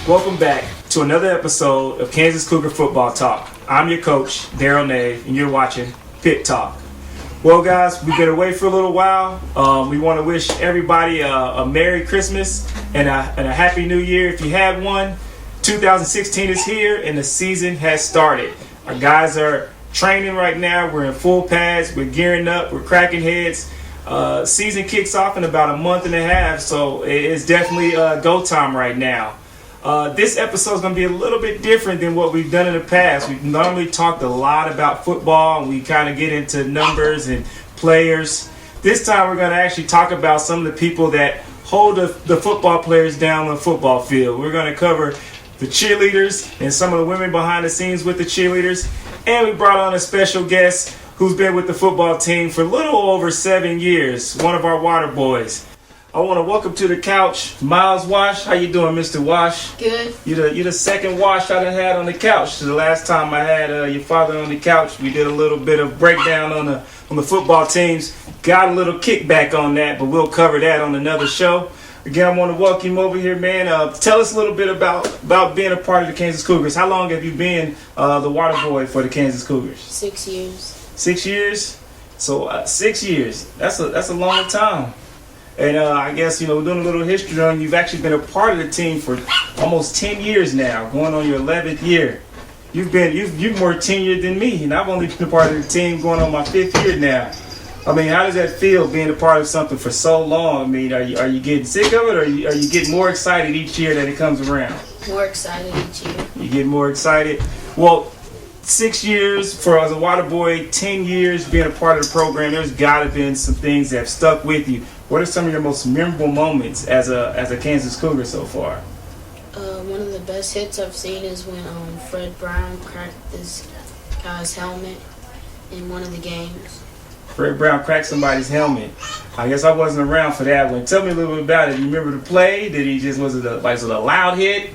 Welcome back to another episode of Kansas Cougar Football Talk. I'm your coach, Darrell, Nave, and you're watching Pit Talk. Well, guys, we've been away for a little while. We want to wish everybody a Merry Christmas and a Happy New Year if you had one. 2016 is here and the season has started. Our guys are training right now. We're in full pads. We're gearing up. We're cracking heads. Season kicks off in about a month and a half, so it's definitely go time right now. This episode is going to be a little bit different than what we've done in the past. We've normally talked a lot about football, and we kind of get into numbers and players. This time we're going to actually talk about some of the people that hold the football players down on the football field. We're going to cover the cheerleaders and some of the women behind the scenes with the cheerleaders. And we brought on a special guest who's been with the football team for a little over 7 years, one of our water boys. I want to welcome to the couch Miles Wash. How you doing, Mr. Wash? Good. You're the second Wash I done had on the couch. So the last time I had your father on the couch, we did a little bit of breakdown on the football teams. Got a little kickback on that, but we'll cover that on another show. Again, I want to welcome you over here, man. Tell us a little bit about being a part of the Kansas Cougars. How long have you been the water boy for the Kansas Cougars? 6 years. 6 years? So 6 years. That's a long time. And I guess, we're doing a little history on you. You've actually been a part of the team for almost 10 years now, going on your 11th year. You've more tenured than me, and I've only been a part of the team going on my 5th year now. I mean, how does that feel, being a part of something for so long? I mean, are you getting sick of it, or are you getting more excited each year that it comes around? More excited each year. You get more excited? Well, 6 years as a water boy, 10 years being a part of the program, there's got to been some things that have stuck with you. What are some of your most memorable moments as a Kansas Cougar so far? One of the best hits I've seen is when Fred Brown cracked this guy's helmet in one of the games. Fred Brown cracked somebody's helmet. I guess I wasn't around for that one. Tell me a little bit about it. You remember the play? Was it a loud hit?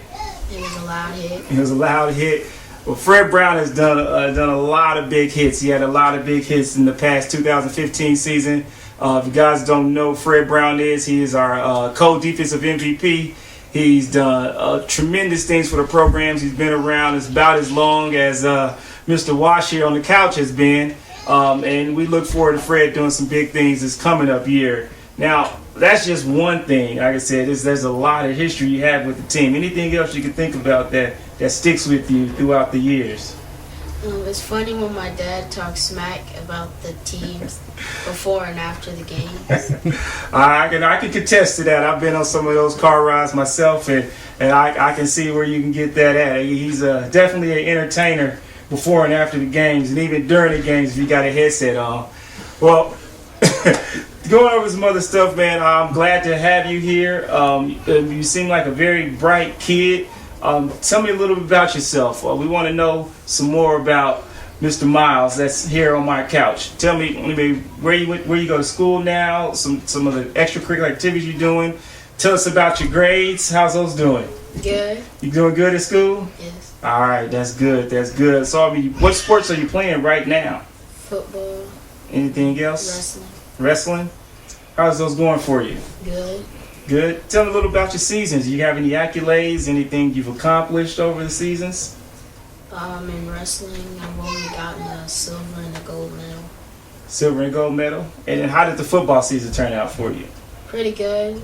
It was a loud hit. It was a loud hit. Well, Fred Brown has done a lot of big hits. He had a lot of big hits in the past 2015 season. If you guys don't know, Fred Brown he is our co-defensive MVP. He's done tremendous things for the programs. He's been around about as long as Mr. Wash here on the couch has been. And we look forward to Fred doing some big things this coming up year. Now, that's just one thing. Like I said, there's a lot of history you have with the team. Anything else you can think about that sticks with you throughout the years? It's funny when my dad talks smack about the teams before and after the games. I can contest to that. I've been on some of those car rides myself, and I can see where you can get that at. He's definitely an entertainer before and after the games, and even during the games if you got a headset on. Well, going over some other stuff, man, I'm glad to have you here. You seem like a very bright kid. Tell me a little bit about yourself. We want to know some more about Mr. Miles that's here on my couch. Tell me maybe where you go to school now, some of the extracurricular activities you're doing. Tell us about your grades. How's those doing? Good. You doing good at school? Yes. All right, that's good. That's good. So, what sports are you playing right now? Football. Anything else? Wrestling. Wrestling? How's those going for you? Good. Good. Tell me a little about your seasons. Do you have any accolades, anything you've accomplished over the seasons? In wrestling, I've only gotten a silver and a gold medal. Silver and gold medal. And then how did the football season turn out for you? Pretty good.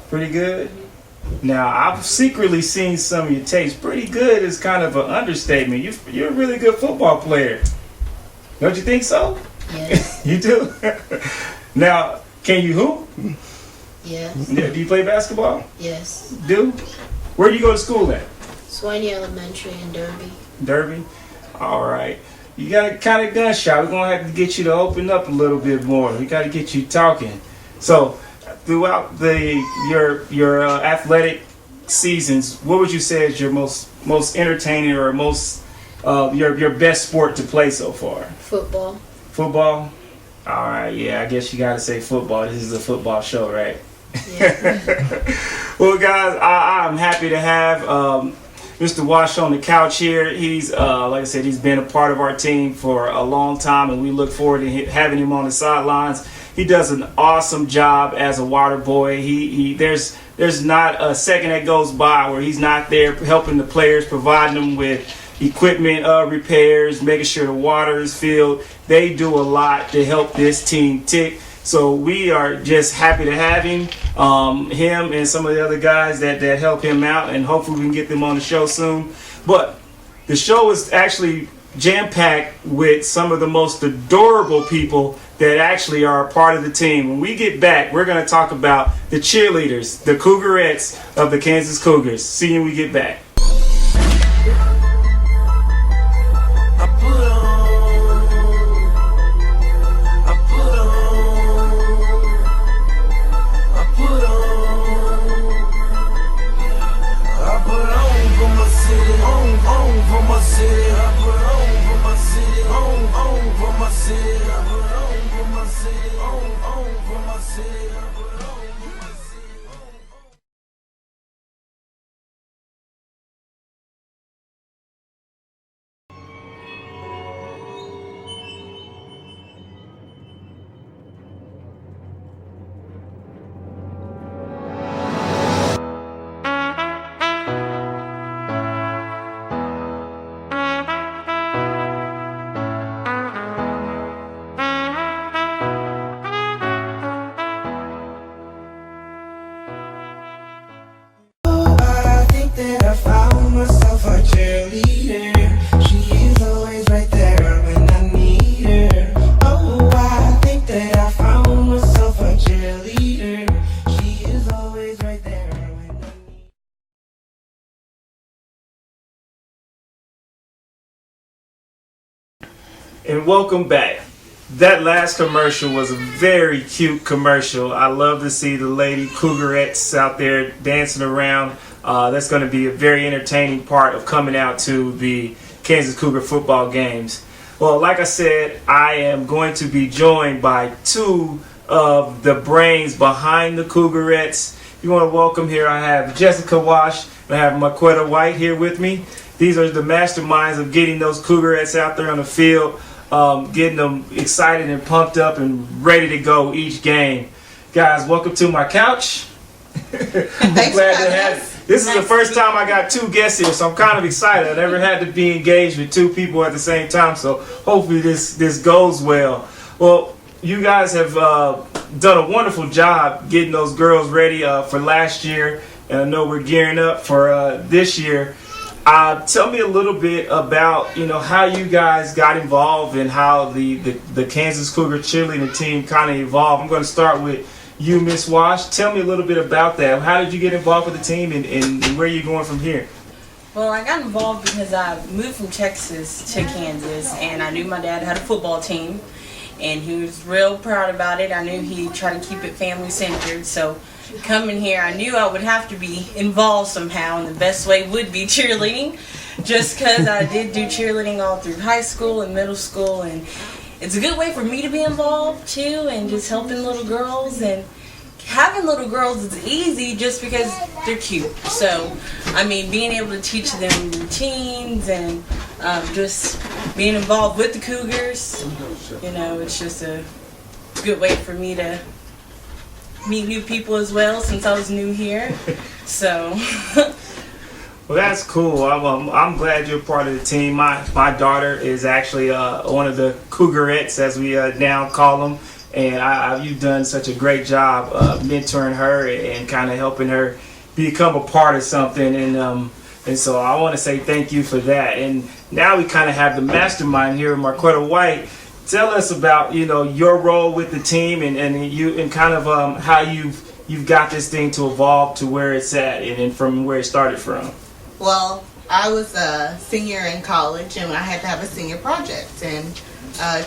Pretty good? Now, I've secretly seen some of your tapes. Pretty good is kind of an understatement. You're a really good football player. Don't you think so? Yes. You do? Now, can you hoop? Yes. Yeah, do you play basketball? Yes. Do? Where do you go to school at? Swaney Elementary in Derby. Derby? All right. You got a kind of gun shot. We're going to have to get you to open up a little bit more. We got to get you talking. So, throughout your athletic seasons, what would you say is your most entertaining or most your best sport to play so far? Football. Football? All right, yeah, I guess you got to say football. This is a football show, right? Yeah. Well, guys, I'm happy to have Mr. Wash on the couch here. He's, like I said, he's been a part of our team for a long time, and we look forward to having him on the sidelines. He does an awesome job as a water boy. There's not a second that goes by where he's not there helping the players, providing them with equipment repairs, making sure the water is filled. They do a lot to help this team tick. So we are just happy to have him and some of the other guys that help him out, and hopefully we can get them on the show soon. But the show is actually jam-packed with some of the most adorable people that actually are a part of the team. When we get back, we're going to talk about the cheerleaders, the Cougarettes of the Kansas Cougars. See you when we get back. And welcome back. That last commercial was a very cute commercial. I love to see the lady Cougarettes out there dancing around. That's going to be a very entertaining part of coming out to the Kansas Cougar football games. Well, like I said, I am going to be joined by two of the brains behind the Cougarettes. You want to welcome here, I have Jessica Wash and I have Miquetta White here with me. These are the masterminds of getting those Cougarettes out there on the field. Getting them excited and pumped up and ready to go each game. Guys, welcome to my couch. Thanks Glad to have you. This is the first time I got two guests here, so I'm kind of excited. I never had to be engaged with two people at the same time, so hopefully this goes well. Well, you guys have done a wonderful job getting those girls ready for last year, and I know we're gearing up for this year. Tell me a little bit about, how you guys got involved and how the Kansas Cougar cheerleading team kind of evolved. I'm going to start with you, Miss Wash. Tell me a little bit about that. How did you get involved with the team and where are you going from here? Well, I got involved because I moved from Texas to Kansas, and I knew my dad had a football team, and he was real proud about it. I knew he'd try to keep it family-centered, so coming here, I knew I would have to be involved somehow, and the best way would be cheerleading, just because I did do cheerleading all through high school and middle school, and it's a good way for me to be involved too, and just helping little girls. And having little girls is easy just because they're cute. So, being able to teach them routines and just being involved with the Cougars, it's just a good way for me to meet new people as well, since I was new here. So well, that's cool. I'm glad you're part of the team. My daughter is actually one of the Cougarettes, as we now call them, and you've done such a great job mentoring her and kind of helping her become a part of something, and so I want to say thank you for that. And now we kind of have the mastermind here, Miquetta White. Tell us about your role with the team and kind of how you've got this thing to evolve to where it's at and from where it started from. Well, I was a senior in college, and I had to have a senior project, and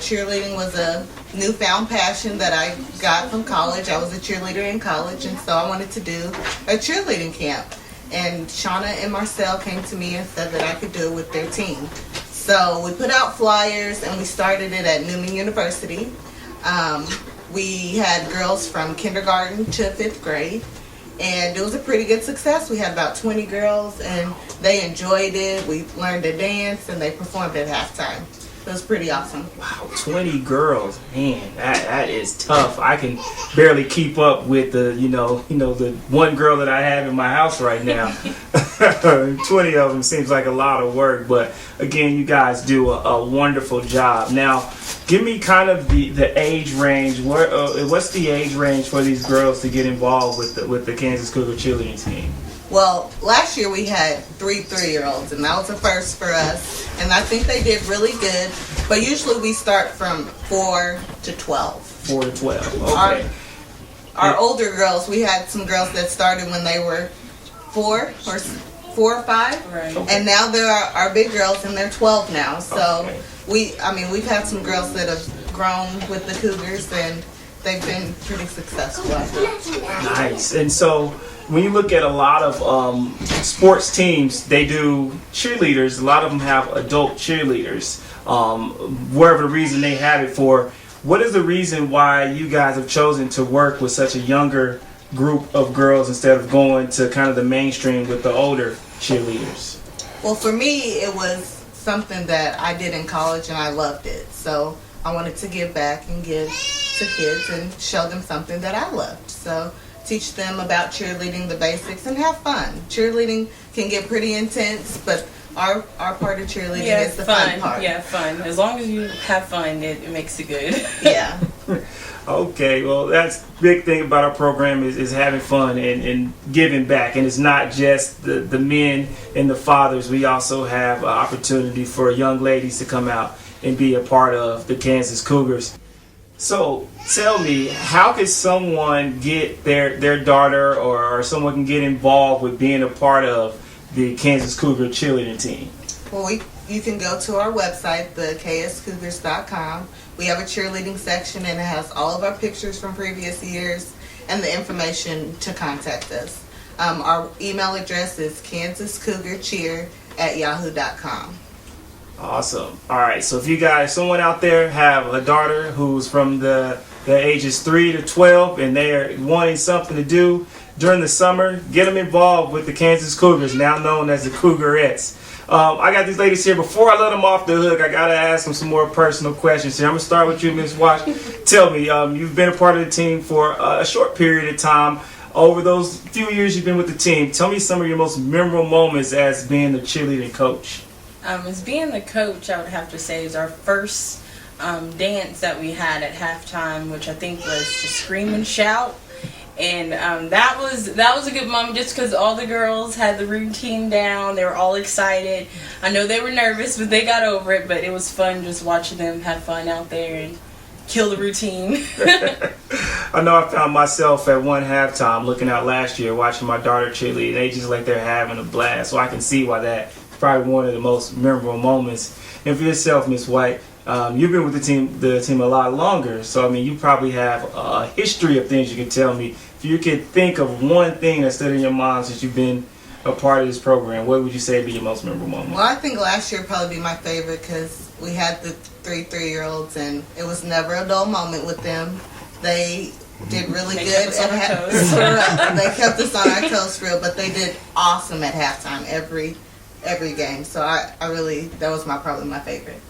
cheerleading was a newfound passion that I got from college. I was a cheerleader in college, and so I wanted to do a cheerleading camp, and Shauna and Marcel came to me and said that I could do it with their team. So we put out flyers, and we started it at Newman University. We had girls from kindergarten to 5th grade, and it was a pretty good success. We had about 20 girls, and they enjoyed it. We learned to dance, and they performed at halftime. it was pretty awesome. Wow, 20 girls, man, that is tough. I can barely keep up with the the one girl that I have in my house right now. 20 of them seems like a lot of work, but again, you guys do a wonderful job. Now, give me kind of the age range. What's the age range for these girls to get involved with the Kansas Cougar cheerleading team? Well, last year we had 3 3-year-olds, and that was a first for us. And I think they did really good. But usually we start from 4 to 12. 4 to 12. Okay. Our older girls, we had some girls that started when they were 4 or 5, Right. Okay. and now they're our big girls, and they're 12 now. So Okay. we've had some girls that have grown with the Cougars, and they've been pretty successful. I think. Nice. And so when you look at a lot of sports teams, they do cheerleaders. A lot of them have adult cheerleaders, wherever the reason they have it for. What is the reason why you guys have chosen to work with such a younger group of girls instead of going to kind of the mainstream with the older cheerleaders? Well, for me, it was something that I did in college, and I loved it. So I wanted to give back and give to kids and show them something that I loved. So teach them about cheerleading, the basics, and have fun. Cheerleading can get pretty intense, but our part of cheerleading is the fun part. Yeah, fun. As long as you have fun, it makes it good. Yeah. Okay, well, that's the big thing about our program is having fun and giving back. And it's not just the men and the fathers. We also have an opportunity for young ladies to come out and be a part of the Kansas Cougars. So tell me, how can someone get their daughter or someone can get involved with being a part of the Kansas Cougar cheerleading team? Well, you can go to our website, the kscougars.com. We have a cheerleading section, and it has all of our pictures from previous years and the information to contact us. Our email address is kansascougarcheer@yahoo.com. Awesome. All right. So if you guys, someone out there have a daughter who's from the ages 3 to 12 and they're wanting something to do during the summer, get them involved with the Kansas Cougars, now known as the Cougarettes. I got these ladies here. Before I let them off the hook, I got to ask them some more personal questions here. I'm going to start with you, Ms. Watch. Tell me, you've been a part of the team for a short period of time. Over those few years you've been with the team, tell me some of your most memorable moments as being the cheerleading coach. As being the coach, I would have to say is our first dance that we had at halftime, which I think was to Scream and Shout. And that was a good moment just because all the girls had the routine down. They were all excited. I know they were nervous, but they got over it. But it was fun just watching them have fun out there and kill the routine. I know I found myself at one halftime looking out last year watching my daughter cheerlead. They just like they're having a blast. So I can see why that's probably one of the most memorable moments. And for yourself, Miss White, you've been with the team a lot longer. So I mean, you probably have a history of things you can tell me. If you could think of one thing that stood in your mind since you've been a part of this program, what would you say would be your most memorable moment? Well, I think last year would probably be my favorite because we had the 3 3-year-olds, and it was never a dull moment with them. They did really They good. kept us on our toes. They kept us on our toes for real, but they did awesome at halftime every game. So I really, that was probably my favorite.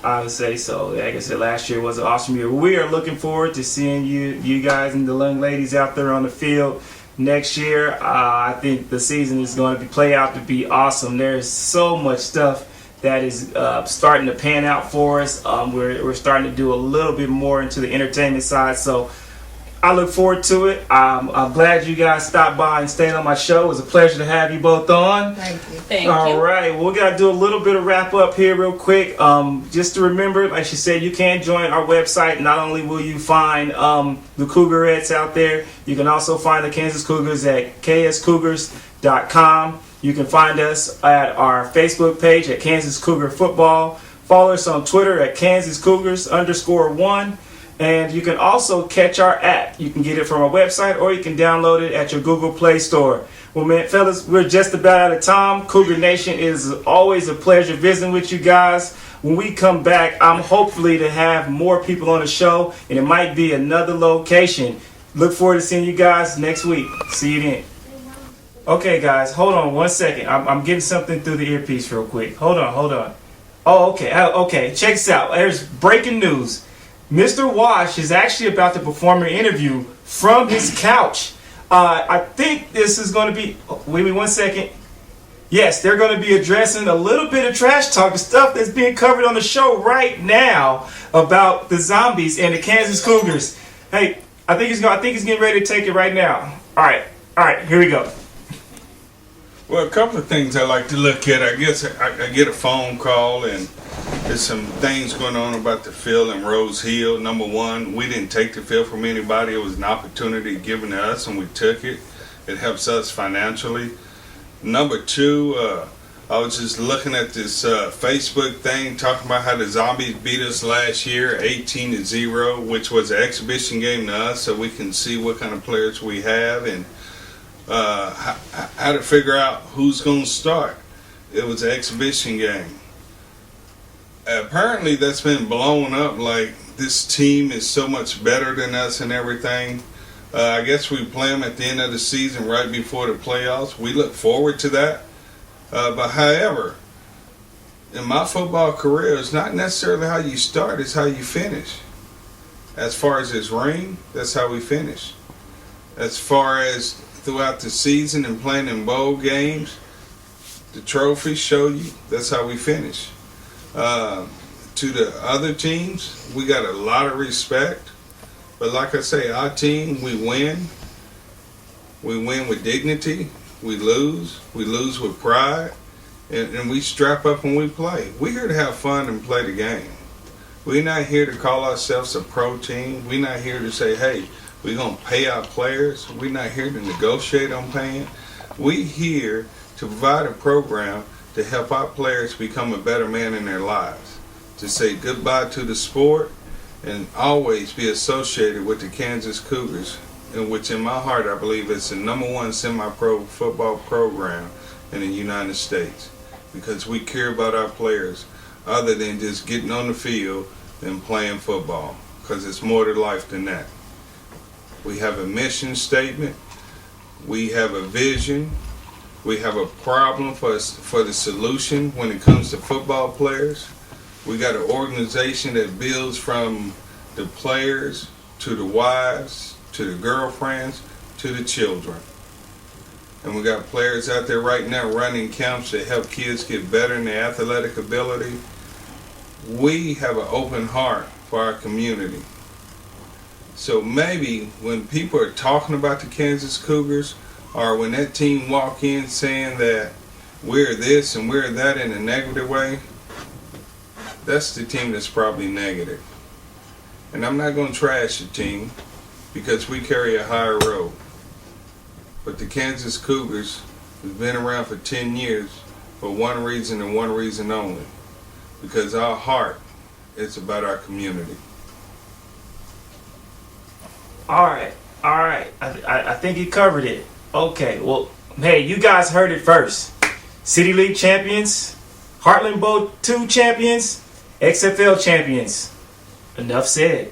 I would say so. Like I said, last year was an awesome year. We are looking forward to seeing you guys and the young ladies out there on the field next year. I think the season is going to play out to be awesome. There's so much stuff that is starting to pan out for us. We're starting to do a little bit more into the entertainment side, so I look forward to it. I'm glad you guys stopped by and stayed on my show. It was a pleasure to have you both on. Thank you. Thank you. All right, well, we got to do a little bit of wrap up here real quick. Just to remember, like she said, you can join our website. Not only will you find the Cougarettes out there, you can also find the Kansas Cougars at kscougars.com. You can find us at our Facebook page at Kansas Cougar Football. Follow us on Twitter at Kansas Cougars _1. And you can also catch our app. You can get it from our website or you can download it at your Google Play Store. Well, man, fellas, we're just about out of time. Cougar Nation, is always a pleasure visiting with you guys. When we come back, I'm hopefully to have more people on the show, and it might be another location. Look forward to seeing you guys next week. See you then. Okay, guys, hold on one second. I'm getting something through the earpiece real quick. Hold on. Oh, okay. Okay. Check this out. There's breaking news. Mr. Wash is actually about to perform an interview from his couch. I think this is going to be. Wait me 1 second. Yes, they're going to be addressing a little bit of trash talk, the stuff that's being covered on the show right now about the Zombies and the Kansas Cougars. Hey, I think he's getting ready to take it right now. All right. Here we go. Well, a couple of things I like to look at. I guess I get a phone call and there's some things going on about the field in Rose Hill. Number one, we didn't take the field from anybody. It was an opportunity given to us and we took it. It helps us financially. Number two, I was just looking at this Facebook thing talking about how the Zombies beat us last year 18-0, which was an exhibition game to us so we can see what kind of players we have and how to figure out who's going to start. It was an exhibition game. Apparently that's been blown up like this team is so much better than us and everything. I guess we play them at the end of the season right before the playoffs. We look forward to that. But however, in my football career, it's not necessarily how you start, it's how you finish. As far as this ring, that's how we finish. As far as throughout the season and playing in bowl games, the trophies show you that's how we finish. To the other teams, we got a lot of respect. But like I say, our team, we win. We win with dignity. We lose with pride. And we strap up when we play. We're here to have fun and play the game. We're not here to call ourselves a pro team. We're not here to say, hey, we're going to pay our players. We're not here to negotiate on paying. We're here to provide a program to help our players become a better man in their lives. To say goodbye to the sport and always be associated with the Kansas Cougars, in which in my heart I believe it's the #1 semi-pro football program in the United States, because we care about our players other than just getting on the field and playing football, because it's more to life than that. We have a mission statement, we have a vision, we have a problem for the solution when it comes to football players. We got an organization that builds from the players to the wives, to the girlfriends, to the children. And we got players out there right now running camps to help kids get better in their athletic ability. We have an open heart for our community. So maybe when people are talking about the Kansas Cougars, or when that team walk in saying that we're this and we're that in a negative way, that's the team that's probably negative. And I'm not going to trash the team because we carry a higher road. But the Kansas Cougars have been around for 10 years for one reason and one reason only. Because our heart is about our community. All right. I think he covered it. Okay, well, hey, you guys heard it first. City League champions, Heartland Bowl 2 champions, XFL champions. Enough said.